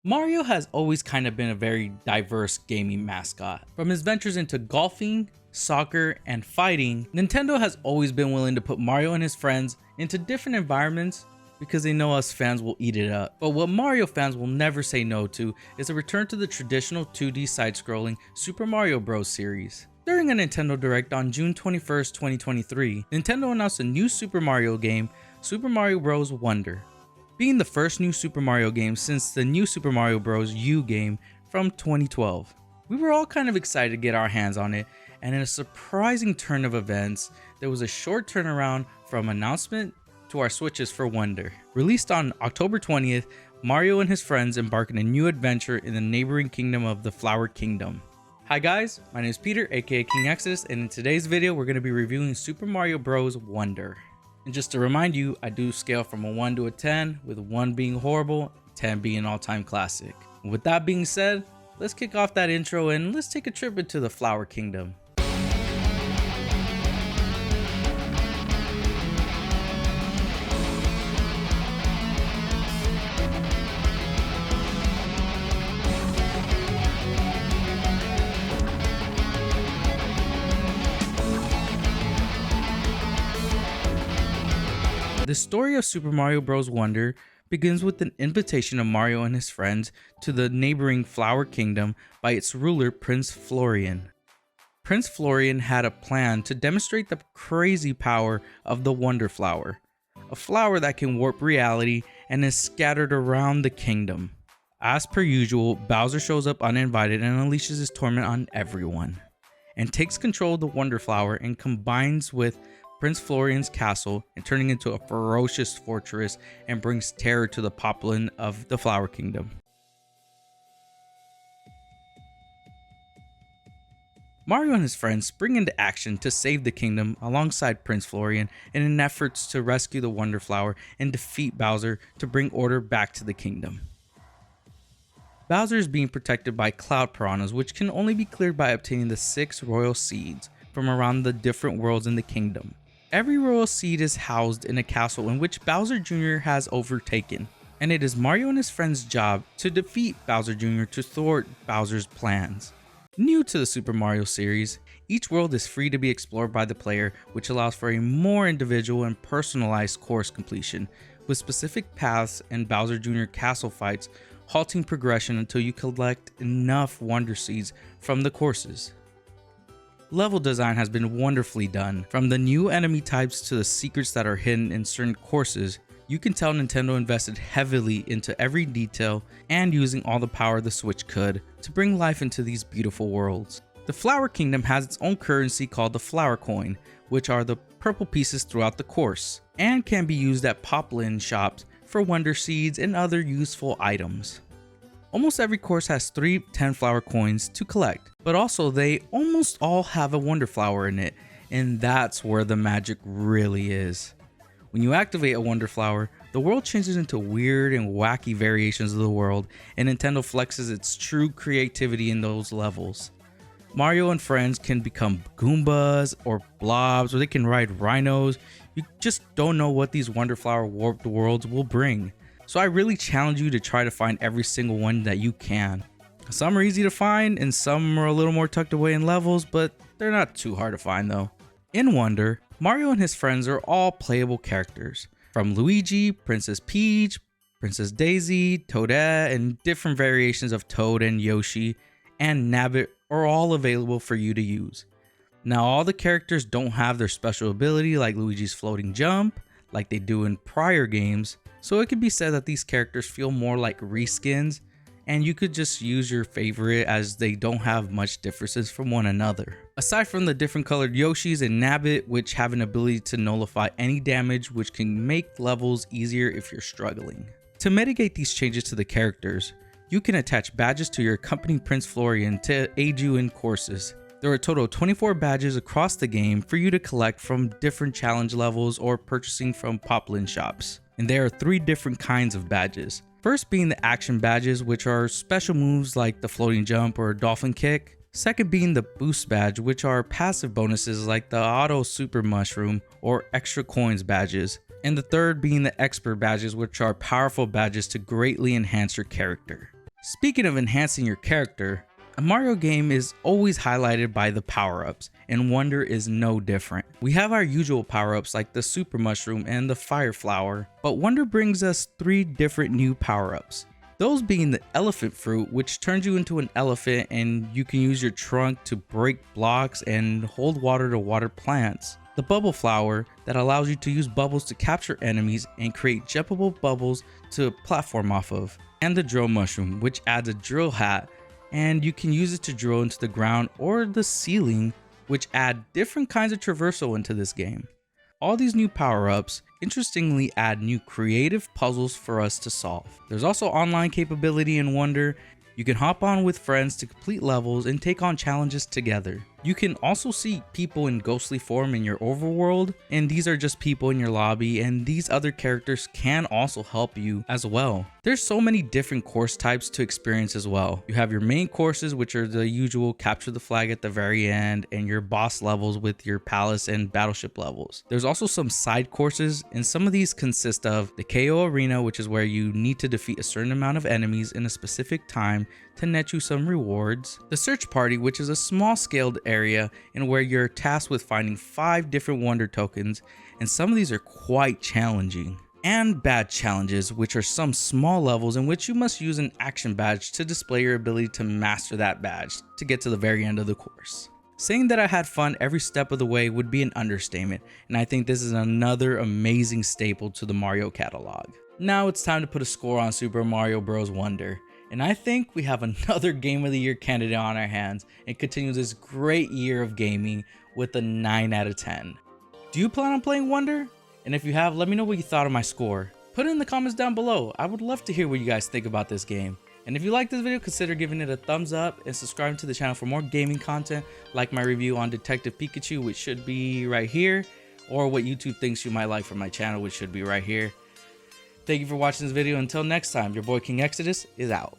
Mario has always kind of been a very diverse gaming mascot. From his ventures into golfing, soccer, and fighting, Nintendo has always been willing to put Mario and his friends into different environments because they know us fans will eat it up. But what Mario fans will never say no to is a return to the traditional 2D side-scrolling Super Mario Bros. Series. During a Nintendo Direct on June 21st, 2023, Nintendo announced a new Super Mario game, Super Mario Bros. Wonder. Being the first new Super Mario game since the new Super Mario Bros. U game from 2012. We were all kind of excited to get our hands on it, and in a surprising turn of events, there was a short turnaround from announcement to our switches for Wonder. Released on October 20th, Mario and his friends embark on a new adventure in the neighboring kingdom of the Flower Kingdom. Hi guys, my name is Peter, aka King Exodus, and in today's video we're going to be reviewing Super Mario Bros. Wonder. And just to remind you, I do scale from a 1 to a 10, with 1 being horrible, 10 being an all-time classic. With that being said, let's kick off that intro and let's take a trip into the Flower Kingdom. The story of Super Mario Bros. Wonder begins with an invitation of Mario and his friends to the neighboring Flower Kingdom by its ruler, Prince Florian. Prince Florian had a plan to demonstrate the crazy power of the Wonder Flower, a flower that can warp reality and is scattered around the kingdom. As per usual, Bowser shows up uninvited and unleashes his torment on everyone, and takes control of the Wonder Flower and combines with Prince Florian's castle and turning into a ferocious fortress and brings terror to the populace of the Flower Kingdom. Mario and his friends spring into action to save the kingdom alongside Prince Florian in an effort to rescue the Wonder Flower and defeat Bowser to bring order back to the kingdom. Bowser is being protected by cloud piranhas, which can only be cleared by obtaining the 6 royal seeds from around the different worlds in the kingdom. Every royal seed is housed in a castle in which Bowser Jr. has overtaken, and it is Mario and his friends' job to defeat Bowser Jr. to thwart Bowser's plans. New to the Super Mario series, each world is free to be explored by the player, which allows for a more individual and personalized course completion, with specific paths and Bowser Jr. castle fights halting progression until you collect enough Wonder Seeds from the courses. Level design has been wonderfully done. From the new enemy types to the secrets that are hidden in certain courses, you can tell Nintendo invested heavily into every detail and using all the power the Switch could to bring life into these beautiful worlds. The Flower Kingdom has its own currency called the Flower Coin, which are the purple pieces throughout the course, and can be used at Poplin shops for Wonder Seeds and other useful items. Almost every course has 3 10 flower coins to collect, but also they almost all have a Wonder Flower in it, and that's where the magic really is. When you activate a Wonder Flower, the world changes into weird and wacky variations of the world, and Nintendo flexes its true creativity in those levels. Mario and friends can become Goombas or Blobs, or they can ride rhinos. You just don't know what these Wonder Flower warped worlds will bring. So I really challenge you to try to find every single one that you can. Some are easy to find and some are a little more tucked away in levels, but they're not too hard to find though. In Wonder, Mario and his friends are all playable characters. From Luigi, Princess Peach, Princess Daisy, Toadette, and different variations of Toad and Yoshi, and Nabbit are all available for you to use. Now all the characters don't have their special ability like Luigi's floating jump, like they do in prior games, so it could be said that these characters feel more like reskins, and you could just use your favorite as they don't have much differences from one another. Aside from the different colored Yoshis and Nabbit, which have an ability to nullify any damage, which can make levels easier if you're struggling. To mitigate these changes to the characters, you can attach badges to your accompanying Prince Florian to aid you in courses. There are a total of 24 badges across the game for you to collect from different challenge levels or purchasing from Poplin shops. And there are 3 different kinds of badges. First being the action badges, which are special moves like the floating jump or dolphin kick. Second being the boost badge, which are passive bonuses like the auto super mushroom or extra coins badges. And the third being the expert badges, which are powerful badges to greatly enhance your character. Speaking of enhancing your character, a Mario game is always highlighted by the power-ups, and Wonder is no different. We have our usual power-ups like the Super Mushroom and the Fire Flower, but Wonder brings us 3 different new power-ups. Those being the Elephant Fruit, which turns you into an elephant and you can use your trunk to break blocks and hold water to water plants. The Bubble Flower, that allows you to use bubbles to capture enemies and create jumpable bubbles to platform off of. And the Drill Mushroom, which adds a drill hat, and you can use it to drill into the ground or the ceiling, which add different kinds of traversal into this game. All these new power-ups interestingly add new creative puzzles for us to solve. There's also online capability in Wonder. You can hop on with friends to complete levels and take on challenges together. You can also see people in ghostly form in your overworld, and these are just people in your lobby, and these other characters can also help you as well. There's so many different course types to experience as well. You have your main courses, which are the usual capture the flag at the very end, and your boss levels with your palace and battleship levels. There's also some side courses, and some of these consist of the KO Arena, which is where you need to defeat a certain amount of enemies in a specific time to net you some rewards. The Search Party, which is a small scaled area and where you're tasked with finding 5 different Wonder tokens, and some of these are quite challenging. And Badge Challenges, which are some small levels in which you must use an action badge to display your ability to master that badge to get to the very end of the course. Saying that I had fun every step of the way would be an understatement, and I think this is another amazing staple to the Mario catalog. Now it's time to put a score on Super Mario Bros. Wonder. And I think we have another Game of the Year candidate on our hands and continue this great year of gaming with a 9 out of 10. Do you plan on playing Wonder? And if you have, let me know what you thought of my score. Put it in the comments down below. I would love to hear what you guys think about this game. And if you like this video, consider giving it a thumbs up and subscribing to the channel for more gaming content, like my review on Detective Pikachu, which should be right here, or what YouTube thinks you might like from my channel, which should be right here. Thank you for watching this video. Until next time, your boy King Exodus is out.